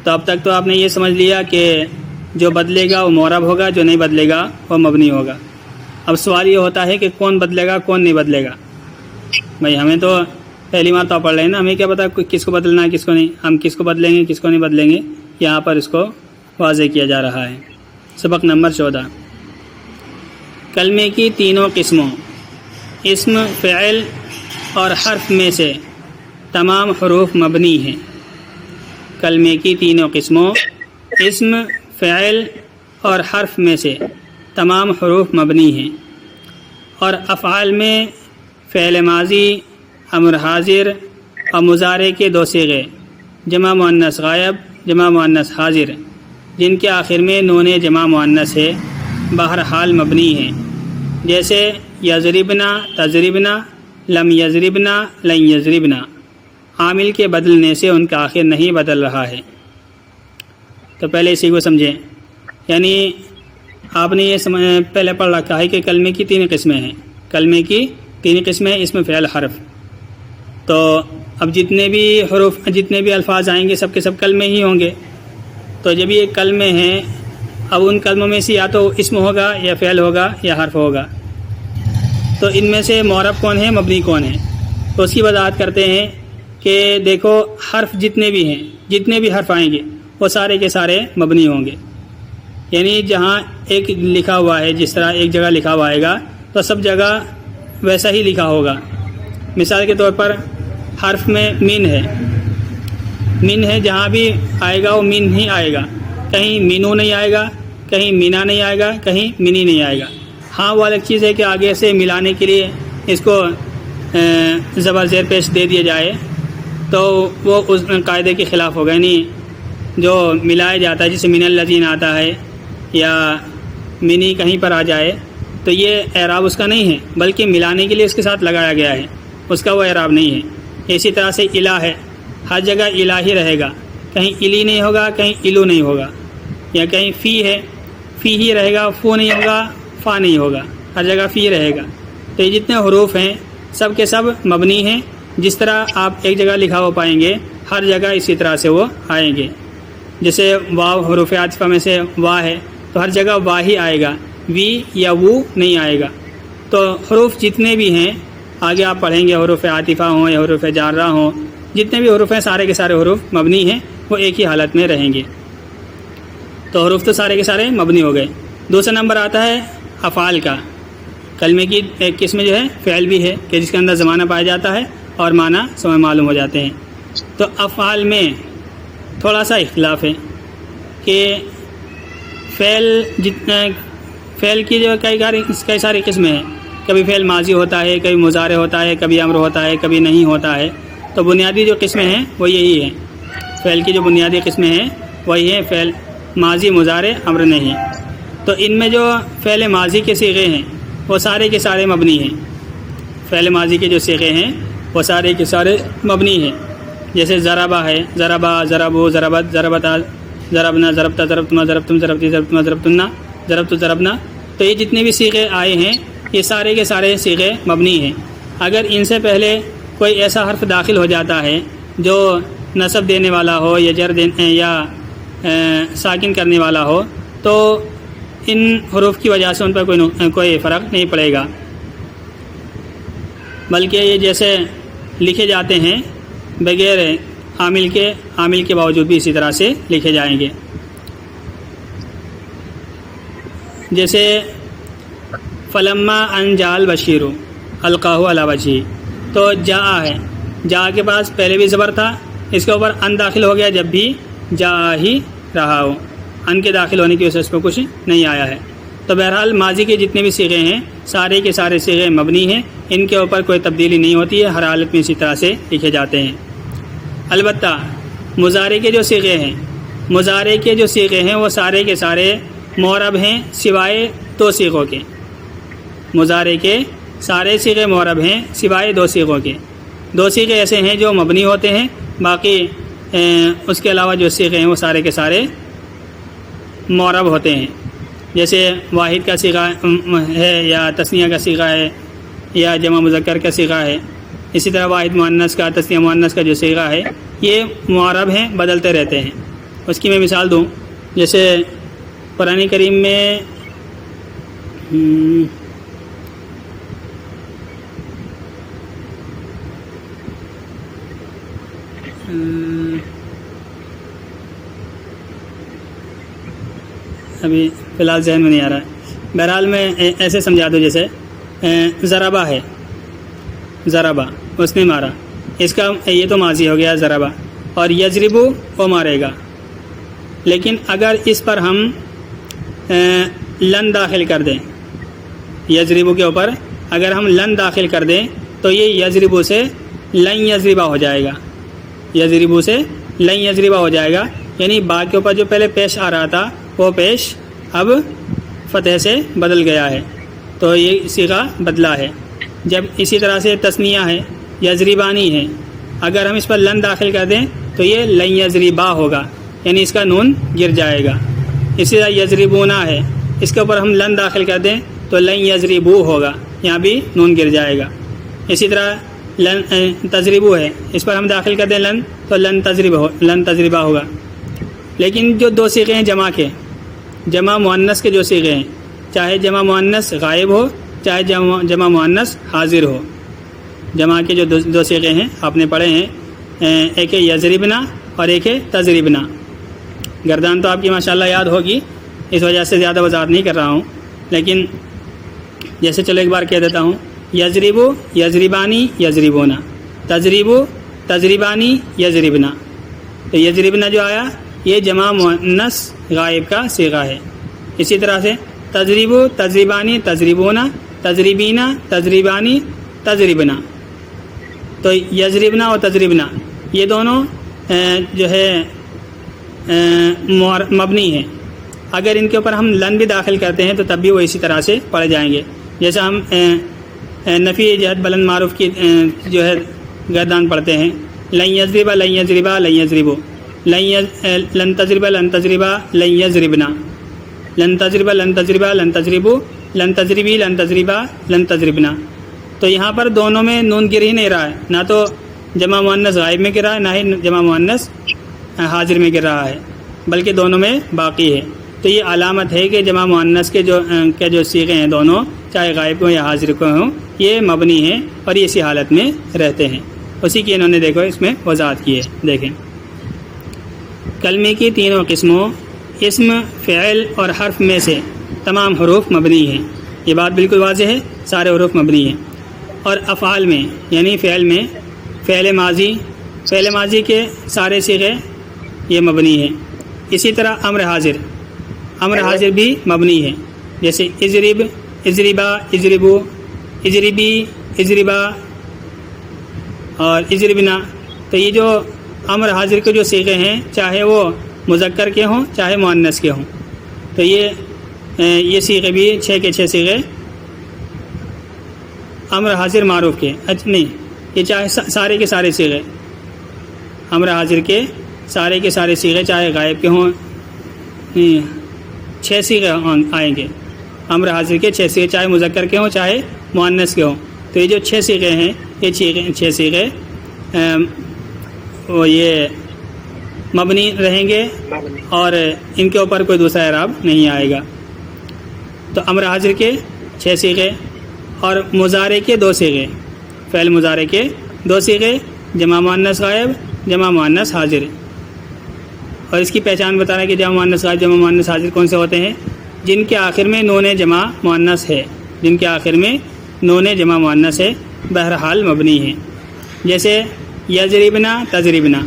تو اب تک تو آپ نے یہ سمجھ لیا کہ جو بدلے گا وہ معرب ہوگا، جو نہیں بدلے گا وہ مبنی ہوگا۔ اب سوال یہ ہوتا ہے کہ کون بدلے گا کون نہیں بدلے گا۔ بھائی ہمیں تو پہلی بار تو پڑھ رہے ہیں نا، ہمیں کیا پتا کس کو بدلنا ہے کس کو نہیں، ہم کس کو بدلیں گے کس کو نہیں بدلیں گے، یہاں پر اس کو واضح کیا جا رہا ہے۔ سبق نمبر 14، کلمے کی تینوں قسموں اسم، فعل اور حرف میں سے تمام حروف مبنی ہیں۔ کلمے کی تینوں قسموں اسم، فعل اور حرف میں سے تمام حروف مبنی ہیں، اور افعال میں فعل ماضی، امر حاضر اور مضارع کے دو صیغے جمع مؤنث غائب، جمع مؤنث حاضر، جن کے آخر میں نون جمع مؤنث ہے، بہرحال مبنی ہیں، جیسے یضربنا، تضربنا، لم یضربنا، لن یضربنا۔ عامل کے بدلنے سے ان کا آخر نہیں بدل رہا ہے۔ تو پہلے اسی کو سمجھیں، یعنی آپ نے یہ پہلے پڑھ رکھا ہے کہ کلمے کی تین قسمیں ہیں۔ کلمے کی تین قسمیں اسم، فعل، حرف۔ تو اب جتنے بھی حروف، جتنے بھی الفاظ آئیں گے سب کے سب کلمے ہی ہوں گے۔ تو جب یہ کلمے ہیں، اب ان کلموں میں سے یا تو اسم ہوگا یا فعل ہوگا یا حرف ہوگا۔ تو ان میں سے معرب کون ہے، مبنی کون ہے؟ تو اس کی وضاحت کرتے ہیں کہ دیکھو حرف جتنے بھی ہیں، جتنے بھی حرف آئیں گے وہ سارے کے سارے مبنی ہوں گے۔ یعنی جہاں ایک لکھا ہوا ہے، جس طرح ایک جگہ لکھا ہوا آئے گا تو سب جگہ ویسا ہی لکھا ہوگا۔ مثال کے طور پر حرف میں مین ہے، مین ہے، جہاں بھی آئے گا وہ مین ہی آئے گا، کہیں مینو نہیں آئے گا، کہیں مینا نہیں آئے گا، کہیں منی نہیں آئے گا۔ ہاں وہ الگ چیز ہے کہ آگے سے ملانے کے لیے اس کو زبر زیر پیش دے دیا جائے تو وہ اس قاعدے کے خلاف ہوگا، یعنی جو ملایا جاتا ہے جسے من الذین آتا ہے یا منی کہیں پر آ جائے تو یہ اعراب اس کا نہیں ہے، بلکہ ملانے کے لیے اس کے ساتھ لگایا گیا ہے، اس کا وہ اعراب نہیں ہے۔ اسی طرح سے الہ ہے، ہر جگہ الہ ہی رہے گا، کہیں الی نہیں ہوگا، کہیں الو نہیں ہوگا، یا کہیں فی ہے، فی ہی رہے گا، فو نہیں ہوگا، فا نہیں ہوگا، ہر جگہ فی رہے گا۔ تو یہ جتنے حروف ہیں سب کے سب مبنی ہیں، جس طرح آپ ایک جگہ لکھا ہوا پائیں گے ہر جگہ اسی طرح سے وہ آئیں گے۔ جیسے واو حروف عاطفہ میں سے وا ہے تو ہر جگہ وا ہی آئے گا، وی یا وو نہیں آئے گا۔ تو حروف جتنے بھی ہیں آگے آپ پڑھیں گے، حروف عاطفہ ہوں یا حروف جارہ ہوں، جتنے بھی حروف ہیں سارے کے سارے حروف مبنی ہیں، وہ ایک ہی حالت میں رہیں گے۔ تو حروف تو سارے کے سارے مبنی ہو گئے۔ دوسرا نمبر آتا ہے افعال کا۔ کلمے کی ایک قسم جو ہے فعل بھی ہے کہ جس کے اندر زمانہ پایا جاتا ہے اور معنی سمجھ معلوم ہو جاتے ہیں۔ تو افعال میں تھوڑا سا اختلاف ہے کہ فعل کی جو کئی ساری قسمیں ہیں، کبھی فعل ماضی ہوتا ہے، کبھی مضارع ہوتا ہے، کبھی امر ہوتا ہے، کبھی نہیں ہوتا ہے۔ تو بنیادی جو قسمیں ہیں وہ یہی ہیں، فعل کی جو بنیادی قسمیں ہیں وہی ہیں فعل ماضی، مضارع، امر نہیں۔ تو ان میں جو فعل ماضی کے صیغے ہیں وہ سارے کے سارے مبنی ہیں۔ فعل ماضی کے جو صیغے ہیں وہ سارے کے سارے مبنی ہیں، جیسے ضربہ ہے، ضربہ، ضربو، ضربت، ضربتا، ضربنا، ضربتا، ضربتما، ضربتم، ضربتی، ضربتما، ضربتنا، ضربت، ضربنا۔ تو یہ جتنے بھی صیغے آئے ہیں یہ سارے کے سارے صیغے مبنی ہیں۔ اگر ان سے پہلے کوئی ایسا حرف داخل ہو جاتا ہے جو نصب دینے والا ہو یا جر یا ساکن کرنے والا ہو تو ان حروف کی وجہ سے ان پر کوئی فرق نہیں پڑے گا، بلکہ یہ جیسے لکھے جاتے ہیں بغیر عامل کے باوجود بھی اسی طرح سے لکھے جائیں گے۔ جیسے فلما ان جاء البشیر القاہ علی وجہہ، تو جا ہے، جا کے پاس پہلے بھی زبر تھا، اس کے اوپر ان داخل ہو گیا جب بھی جا ہی رہا ہو، ان کے داخل ہونے کی وجہ سے اس پہ کچھ نہیں آیا ہے۔ تو بہرحال ماضی کے جتنے بھی صیغے ہیں سارے کے سارے صیغے مبنی ہیں، ان کے اوپر کوئی تبدیلی نہیں ہوتی ہے، ہر حالت میں اسی طرح سے لکھے جاتے ہیں۔ البتہ مضارع کے جو صیغے ہیں، مضارع کے جو صیغے ہیں وہ سارے کے سارے معرب ہیں سوائے دو صیغوں کے۔ مضارع کے سارے صیغے معرب ہیں سوائے دو صیغوں کے۔ دو صیغے ایسے ہیں جو مبنی ہوتے ہیں، باقی اس کے علاوہ جو صیغے ہیں وہ سارے کے سارے معرب ہوتے ہیں۔ جیسے واحد کا صیغہ ہے یا تثنیہ کا صیغہ ہے یا جمع مذکر کا صیغہ ہے، اسی طرح واحد مؤنث کا، تثنیہ مؤنث کا جو صیغہ ہے یہ معرب ہیں، بدلتے رہتے ہیں۔ اس کی میں مثال دوں، جیسے قرآن کریم میں ابھی فی الحال ذہن میں نہیں آ رہا ہے، بہرحال میں ایسے سمجھا دوں، جیسے ضربہ ہے، ضربہ اس نے مارا، اس کا یہ تو ماضی ہو گیا ضربہ، اور یضربو وہ مارے گا، لیکن اگر اس پر ہم لن داخل کر دیں، یضربو کے اوپر اگر ہم لن داخل کر دیں تو یہ یضربو سے لن یضربا ہو جائے گا، یضربو سے لن یضربا ہو جائے گا، یعنی با کے اوپر جو پہلے پیش آ رہا تھا وہ پیش اب فتح سے بدل گیا ہے، تو یہ صیغہ بدلا ہے۔ جب اسی طرح سے تثنیہ ہے، یضربانی ہے، اگر ہم اس پر لن داخل کر دیں تو یہ لن یضربا ہوگا، یعنی اس کا نون گر جائے گا۔ اسی طرح یضربونا ہے، اس کے اوپر ہم لن داخل کر دیں تو لن یضربو ہوگا، یہاں بھی نون گر جائے گا۔ اسی طرح لن تضربو ہے، اس پر ہم داخل کر دیں لن تو لن تضربا ہوگا۔ لیکن جو دو صیغے ہیں جمع کے، جمع مؤنث کے جو صیغے ہیں، چاہے جمع مؤنث غائب ہو چاہے جمع مؤنث حاضر ہو، جمع کے جو دو صیغے ہیں آپ نے پڑھے ہیں، ایک ہے یضربنا اور ایک ہے تضربنا۔ گردان تو آپ کی ماشاءاللہ یاد ہوگی، اس وجہ سے زیادہ وضاحت نہیں کر رہا ہوں، لیکن جیسے چلو ایک بار کہہ دیتا ہوں، یضربو یضربانی یضربونا، تضربو تضربانی یضربنا۔ تو یضربنا جو آیا یہ جمع مؤنث غائب کا صیغہ ہے۔ اسی طرح سے تضربو تضربانی تضربونا، تضربینا تضربانی تضربنا۔ تو یضربنا اور تضربنا یہ دونوں جو ہے مبنی ہیں، اگر ان کے اوپر ہم لن بھی داخل کرتے ہیں تو تب بھی وہ اسی طرح سے پڑھے جائیں گے۔ جیسے ہم نفی جہت بلند معروف کی جو ہے گردان پڑھتے ہیں، لن یضربا لن یضربا لن یضربو، لن تضربا لن تضربا لن یضربنا، لن تضربا لن تضربا لن تضربو، لن تضربی لن تضربا لن تضربنا۔ تو یہاں پر دونوں میں نون گر ہی نہیں رہا ہے، نہ تو جمع مؤنث غائب میں گر رہا ہے نہ ہی جمع مؤنث حاضر میں گر رہا ہے، بلکہ دونوں میں باقی ہے۔ تو یہ علامت ہے کہ جمع مؤنث کے جو صیغے ہیں دونوں، چاہے غائب کو یا حاضر کو ہوں، یہ مبنی ہیں اور یہ اسی حالت میں رہتے ہیں۔ اسی کی انہوں نے دیکھو اس میں وضاحت کی ہے۔ دیکھیں کلمے کی تینوں قسموں اسم، فعل اور حرف میں سے تمام حروف مبنی ہیں، یہ بات بالکل واضح ہے، سارے حروف مبنی ہیں۔ اور افعال میں یعنی فعل میں، فعل ماضی کے سارے صیغے یہ مبنی ہیں۔ اسی طرح امر حاضر بھی مبنی ہے، جیسے اضرب اضربا اضربو، اضربی اضربا اور اضربنا۔ تو یہ جو امر حاضر کے جو صیغے ہیں، چاہے وہ مذکر کے ہوں چاہے مؤنث کے ہوں، تو یہ صیغے بھی 6 کے 6 صیغے امر حاضر معروف کے، نہیں یہ چاہے سارے کے سارے صیغے امر حاضر کے سارے صیغے، چاہے غائب کے ہوں، 6 صیغے آئیں گے امر حاضر کے، 6 صیغے چاہے مذکر کے ہوں چاہے مؤنث کے ہوں۔ تو یہ جو 6 صیغے ہیں، یہ 6 صیغے یہ مبنی رہیں گے اور ان کے اوپر کوئی دوسرا اعراب نہیں آئے گا۔ تو امر حاضر کے 6 صیغے اور مضارع کے 2 صیغے، فعل مضارع کے 2 صیغے، جمع مؤنث غائب جمع مؤنث حاضر۔ اور اس کی پہچان بتا رہا ہے کہ جمع مؤنث غائب جمع مؤنث حاضر کون سے ہوتے ہیں؟ جن کے آخر میں نون جمع مؤنث ہے، جن کے آخر میں نون جمع مؤنث ہے، بہرحال مبنی ہیں۔ جیسے یضربنا تضربنا،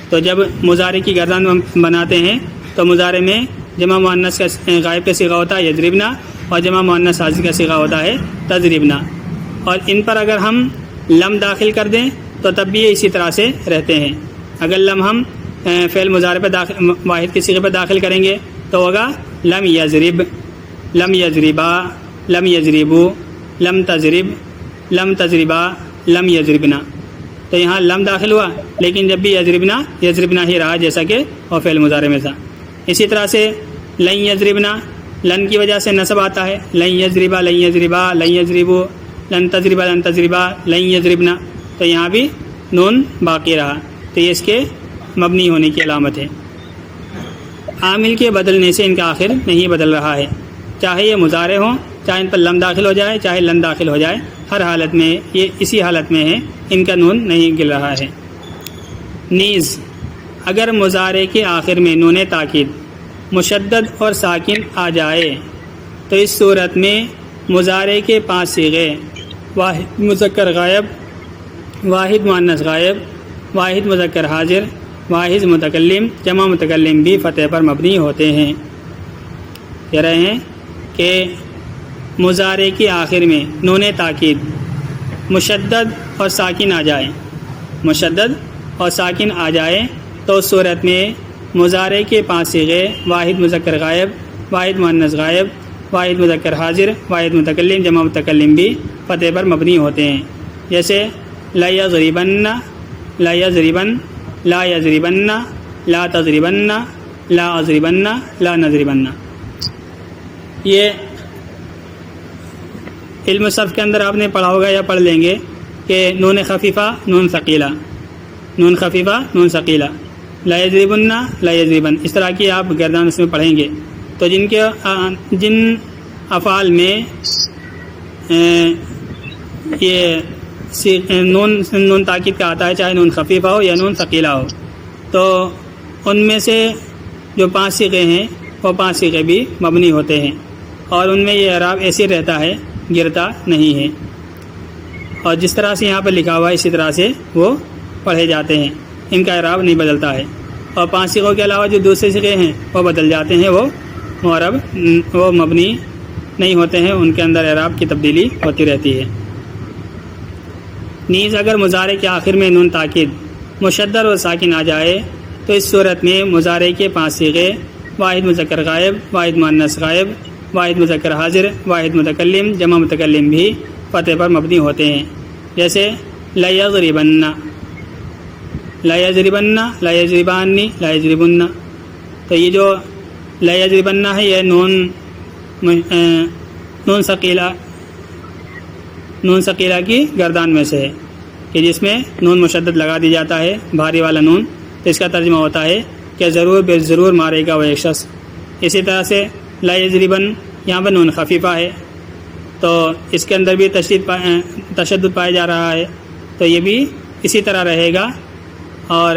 تو جب مضارع کی گردان بناتے ہیں تو مضارع میں جمع مؤنث کا غائب کا صیغہ ہوتا ہے یضربنا اور جمع مؤنث حاضر کا صیغہ ہوتا ہے تضربنا، اور ان پر اگر ہم لم داخل کر دیں تو تب بھی یہ اسی طرح سے رہتے ہیں۔ اگر لم ہم فعل مضارع پہ واحد کے صیغے پہ داخل کریں گے تو ہوگا لم یضرب، لم یضربا، لم یضربو، لم تضرب، لم تضربا، لم یضربنا۔ تو یہاں لم داخل ہوا لیکن جب بھی یضربنا ہی رہا، جیسا کہ وہ فعل مضارع میں تھا۔ اسی طرح سے لن یضربنا، لن کی وجہ سے نصب آتا ہے، لن یضربا لن یضربا لن یضربو، لن تضربا لن تضربا لن یضربنا، تو یہاں بھی نون باقی رہا، تو یہ اس کے مبنی ہونے کی علامت ہے۔ عامل کے بدلنے سے ان کا آخر نہیں بدل رہا ہے، چاہے یہ مضارع ہوں، چاہے ان پر لم داخل ہو جائے، چاہے لن داخل ہو جائے، ہر حالت میں یہ اسی حالت میں ہے، ان کا نون نہیں گر رہا ہے۔ نیز اگر مضارع کے آخر میں نون تاکید مشدد اور ساکن آ جائے تو اس صورت میں مضارع کے 5 صیغے واحد مذکر غائب، واحد مؤنث غائب، واحد مذکر حاضر، واحد متکلم، جمع متکلم بھی فتح پر مبنی ہوتے ہیں۔ کہہ رہے ہیں کہ مضارع کے آخر میں نون تاکید مشدد اور ساکن آ جائے، مشدد اور ساکن آ جائے تو اس صورت میں مضارع کے 5 صیغے واحد مذکر غائب، واحد مؤنث غائب، واحد مذکر حاضر، واحد متکلم، جمع متکلم بھی فتح پر مبنی ہوتے ہیں، جیسے لا یضربن، لا یضربن، لا یضربن، لا تضربن، لا اضربن، لا نضربن۔ یہ علم صرف کے اندر آپ نے پڑھا ہوگا یا پڑھ لیں گے کہ نون خفیفہ نون ثقیلہ، نون خفیفہ نون ثقیلہ، لا یضربن، لا یضربن، اس طرح کی آپ گردان اس میں پڑھیں گے۔ تو جن افعال میں یہ نون تاکید کا آتا ہے، چاہے نون خفیفہ ہو یا نون ثقیلہ ہو، تو ان میں سے جو 5 صیغے ہیں وہ 5 صیغے بھی مبنی ہوتے ہیں، اور ان میں یہ اعراب ایسے رہتا ہے، گرتا نہیں ہے، اور جس طرح سے یہاں پر لکھا ہوا ہے اسی طرح سے وہ پڑھے جاتے ہیں، ان کا اعراب نہیں بدلتا ہے۔ اور 5 صیغوں کے علاوہ جو دوسرے صیغے ہیں وہ بدل جاتے ہیں، وہ معرب، وہ مبنی نہیں ہوتے ہیں، ان کے اندر اعراب کی تبدیلی ہوتی رہتی ہے۔ نیز اگر مضارع کے آخر میں نون تاکید مشدد اور ساکن آ جائے تو اس صورت میں مضارع کے 5 صیغے واحد مذکر غائب، واحد مؤنث غائب، واحد مذکر حاضر، واحد متکلم، جمع متکلم بھی فتح پر مبنی ہوتے ہیں، جیسے لا یضربن، لا یضربن، لا یضربانی، لا یضربن۔ تو یہ جو لا یضربن ہے یہ نون ثقیلہ کی گردان میں سے ہے، کہ جس میں نون مشدد لگا دی جاتا ہے، بھاری والا نون، تو اس کا ترجمہ ہوتا ہے کہ ضرور بے ضرور مارے گا وہ ایک شخص۔ اسی طرح سے لا یضربن یہاں پر نون خفیفہ ہے، تو اس کے اندر بھی تشدد پایا جا رہا ہے، تو یہ بھی اسی طرح رہے گا اور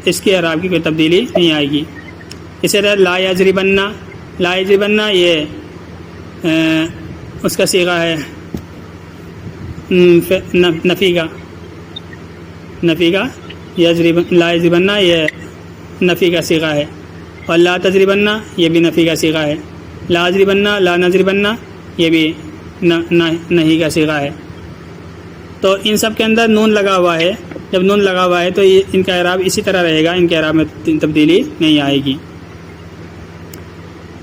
اس کے اعراب کی کوئی تبدیلی نہیں آئے گی۔ اسی طرح لا یضربن، لا یضربن یہ اس کا صیغہ ہے نفی کا، لا یضربن یہ نفی کا صیغہ ہے، اور لا تضربن یہ بھی نفی کا صیغہ ہے، لا اضربن، لا نضربن یہ بھی نہیں کا صیغہ ہے۔ تو ان سب کے اندر نون لگا ہوا ہے، جب نون لگا ہوا ہے تو ان کا اعراب اسی طرح رہے گا، ان کے اعراب میں تبدیلی نہیں آئے گی۔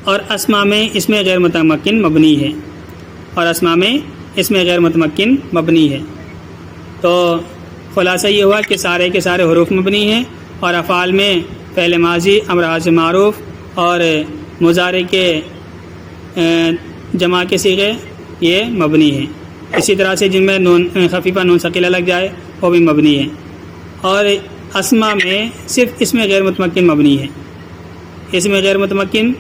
اور اسماء میں اس میں غیر متمکن مبنی ہے، اور اسماء میں اس میں غیر متمکن مبنی ہے۔ تو خلاصہ یہ ہوا کہ سارے کے سارے حروف مبنی ہیں، اور افعال میں فعل ماضی، امر حاضر معروف اور مضارع کے جمع کے صیغے یہ مبنی ہیں۔ اسی طرح سے جن میں نون خفیفہ نون ثقیلہ لگ جائے وہ بھی مبنی ہے، اور اسماء میں صرف اس میں غیر متمکن مبنی ہے۔ اس میں غیر متمکن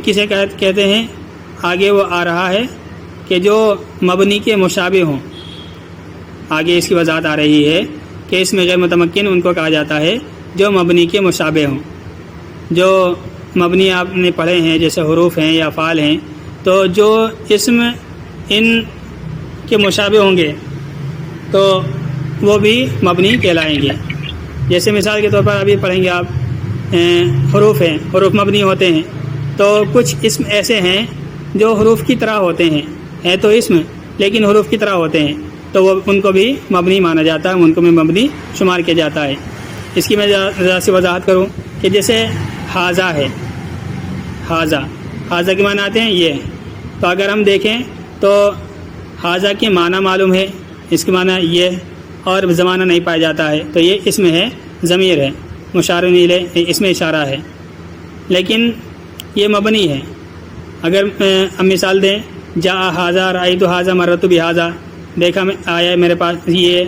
کسے کہتے ہیں؟ آگے وہ آ رہا ہے کہ جو مبنی کے مشابہ ہوں، آگے اس کی وضاحت آ رہی ہے کہ اس میں غیر متمکن ان کو کہا جاتا ہے جو مبنی کے مشابہ ہوں۔ جو مبنی آپ نے پڑھے ہیں جیسے حروف ہیں یا افعال ہیں، تو جو اسم ان کے مشابہ ہوں گے تو وہ بھی مبنی کہلائیں گے۔ جیسے مثال کے طور پر ابھی پڑھیں گے آپ، حروف ہیں، حروف مبنی ہوتے ہیں، تو کچھ اسم ایسے ہیں جو حروف کی طرح ہوتے ہیں تو اسم لیکن حروف کی طرح ہوتے ہیں، تو وہ ان کو بھی مبنی مانا جاتا ہے، ان کو بھی مبنی شمار کیا جاتا ہے۔ اس کی میں ذرا سی وضاحت کروں کہ جیسے حاذا ہے، حاذا کے معنی آتے ہیں یہ، تو اگر ہم دیکھیں تو حاذا کے معنی معلوم ہے، اس کے معنی یہ، اور زمانہ نہیں پایا جاتا ہے، تو یہ اسم ہے، ضمیر ہے، مشار الیہ، اس میں اشارہ ہے، لیکن یہ مبنی ہے۔ اگر ہم مثال دیں، جا حاذا رأیت حاذا مررت بحاذا، دیکھا میں آیا میرے پاس یہ،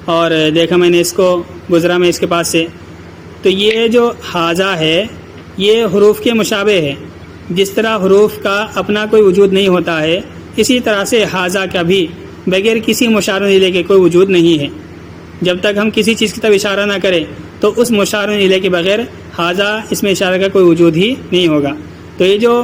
اور دیکھا میں نے اس کو، گزرا میں اس کے پاس سے، تو یہ جو حاذا ہے یہ حروف کے مشابہ ہے. جس طرح حروف کا اپنا کوئی وجود نہیں ہوتا ہے، اسی طرح سے حاذا کا بھی بغیر کسی مشار الیہ کے کوئی وجود نہیں ہے. جب تک ہم کسی چیز کی طرف اشارہ نہ کریں تو اس مشار الیہ کے بغیر حاذا اس میں اشارہ کا کوئی وجود ہی نہیں ہوگا. تو یہ جو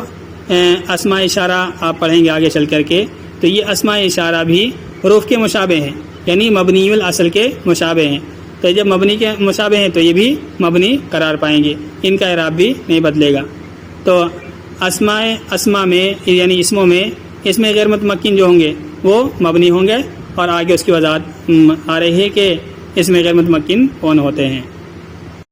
اسماء اشارہ آپ پڑھیں گے آگے چل کر کے، تو یہ اسماء اشارہ بھی حروف کے مشابہ ہیں، یعنی مبنی الاصل کے مشابہ ہیں. تو جب مبنی کے مشابہ ہیں تو یہ بھی مبنی قرار پائیں گے، ان کا اعراب بھی نہیں بدلے گا. تو اسماء میں یعنی اسموں میں اس میں غیر متمکن جو ہوں گے وہ مبنی ہوں گے، اور آگے اس کی وضاحت آ رہی ہے کہ اس میں غیر متمکن کون ہوتے ہیں.